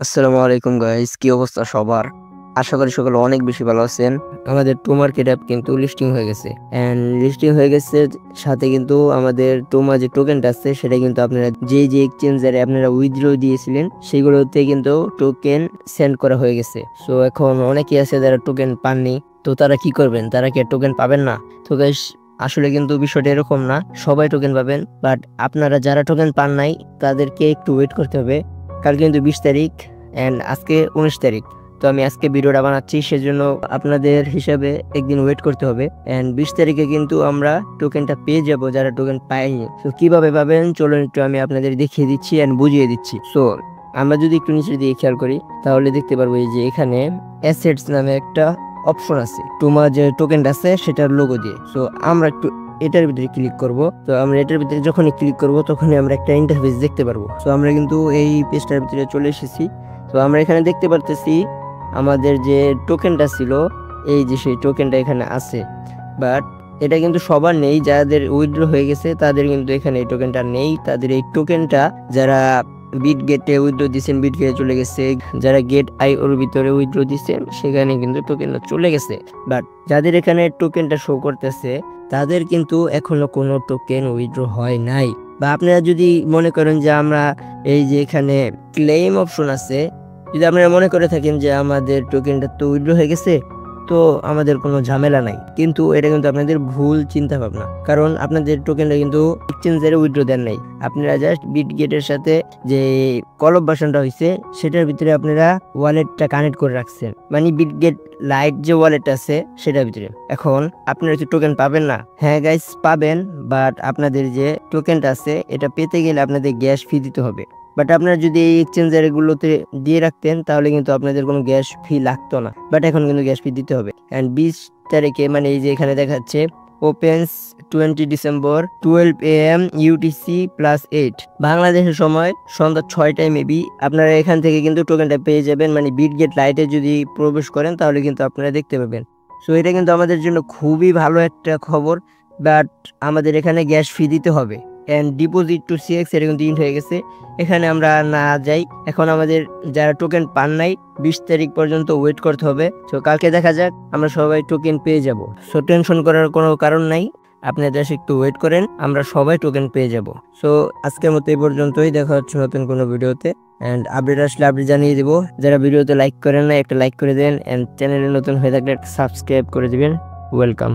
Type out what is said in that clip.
আসসালামু আলাইকুম গাইস, কি অবস্থা সবার? আশা করি সকলে অনেক বেশি ভালো আছেন। আমাদের টু মার্কেট অ্যাপ কিন্তু লিস্টিং হয়ে গেছে এন্ড লিস্টিং হয়ে গেছে সাথে কিন্তু আমাদের টোমা যে টোকেনটা আছে সেটা কিন্তু আপনারা যে এক্সচেঞ্জারে আপনারা উইথড্র দিয়েছিলেন সেগুলোতে কিন্তু টোকেন সেন্ড করা হয়ে গেছে। সো এখন অনেকেই আছে যারা টোকেন পাননি, তো তারা কি করবেন? তারা কি টোকেন পাবেন না? তো গাইস, আসলে কিন্তু বিষয়টা এরকম না, সবাই টোকেন পাবেন। বাট আপনারা যারা টোকেন পান নাই তাদেরকে একটু ওয়েট করতে হবে। কাল কিন্তু 20 তারিখ এন্ড আজকে 19 তারিখ। তো আমি আজকে ভিডিওটা বানাচ্ছি, সেজন্য আপনাদের হিসাবে একদিন ওয়েট করতে হবে। এন্ড 20 তারিখে কিন্তু আমরা টোকেনটা পেয়ে যাব যারা টোকেন পায়নি। তো কিভাবে পাবেন চলুন একটু আমি আপনাদের দেখিয়ে দিচ্ছি এন্ড বুঝিয়ে দিচ্ছি। সো আমরা যদি একটু নিচের দিকে খেয়াল করি তাহলে দেখতে পারবো এই যে এখানে অ্যাসেটস নামে একটা অপশন আছে, তোমার যে টোকেনটা আছে সেটার লোগো দিয়ে। সো আমরা একটু এটার ভিতরে ক্লিক করব। তো আমরা এটার ভিতরে যখনই ক্লিক করব তখনই আমরা একটা ইন্টারফেস দেখতে পারবো। তো আমরা কিন্তু এই পেজটার ভিতরে চলে এসেছি। তো আমরা এখানে দেখতে পারতেছি আমাদের যে টোকেনটা ছিল, এই যে সেই টোকেনটা এখানে আছে। বাট এটা কিন্তু সবার নেই, যাদের উইথড্র হয়ে গেছে তাদের কিন্তু এখানে এই টোকেনটা নেই। তাদের এই টোকেনটা যারা বিট গেটে উইথড্র দিচ্ছেন, বিট গেটে চলে গেছে। যারা গেট আই ওর ভিতরে উইথড্র দিচ্ছেন সেখানে কিন্তু টোকেনটা চলে গেছে। বাট যাদের এখানে টোকেনটা শো করতেছে তাদের কিন্তু এখনো কোনো টোকেন উইথড্র হয় নাই। বা আপনারা যদি মনে করেন যে আমরা এই যে এখানে ক্লেম অপশন আছে, যদি আপনারা মনে করে থাকেন যে আমাদের টোকেনটা তো উইথড্র হয়ে গেছে, তো আমাদের কোনো ঝামেলা নাই, কিন্তু এটা কিন্তু আপনাদের ভুল চিন্তা ভাবনা। কারণ আপনাদের টোকেনটা কিন্তু এক্সচেঞ্জারে উইথড্র দেন নাই, আপনারা জাস্ট বিটগেটের সাথে যে কলব ভার্সনটা হয়েছে সেটার ভিতরে আপনারা ওয়ালেটটা কানেক্ট করে রাখছেন, মানে বিটগেট লাইট যে ওয়ালেট আছে সেটার ভিতরে। এখন আপনারা কি টোকেন পাবেন না? হ্যাঁ গাইস, পাবেন। বাট আপনাদের যে টোকেনটা আছে এটা পেতে গেলে আপনাদের গ্যাস ফি দিতে হবে। বাট আপনারা যদি এই এক্সচেঞ্জার গুলোতে দিয়ে রাখতেন তাহলে কিন্তু আপনাদের কোনো গ্যাস ফি লাগতো না। বাট এখন কিন্তু গ্যাস ফি দিতে হবে। অ্যান্ড 20 তারিখে, মানে এই যে এখানে দেখাচ্ছে ওপেন্স 20 ডিসেম্বর 12 AM UTC+8 বাংলাদেশের সময় সন্ধ্যা 6টায় মেবি আপনারা এখান থেকে কিন্তু টোকেনটা পেয়ে যাবেন। মানে বিটগেট লাইটে যদি প্রবেশ করেন তাহলে কিন্তু আপনারা দেখতে পাবেন। সো এটা কিন্তু আমাদের জন্য খুবই ভালো একটা খবর। বাট আমাদের এখানে গ্যাস ফি দিতে হবে। অ্যান্ড ডিপোজিট টু CX এটা কিন্তু ইন্ট হয়ে গেছে, এখানে আমরা না যাই। এখন আমাদের যারা টোকেন পান নাই 20 তারিখ পর্যন্ত ওয়েট করতে হবে। তো কালকে দেখা যাক, আমরা সবাই টোকেন পেয়ে যাব। সো টেনশন করার কোনো কারণ নাই, আপনারা জাস্ট একটু ওয়েট করেন, আমরা সবাই টোকেন পেয়ে যাব। সো আজকের মতো এই পর্যন্তই, দেখা হচ্ছে নতুন কোনো ভিডিওতে। অ্যান্ড আপডেট আসলে আপডেট জানিয়ে দেবো। যারা ভিডিওতে লাইক করেন না একটা লাইক করে দেন, অ্যান্ড চ্যানেলে নতুন হয়ে থাকলে একটা সাবস্ক্রাইব করে দিবেন। ওয়েলকাম।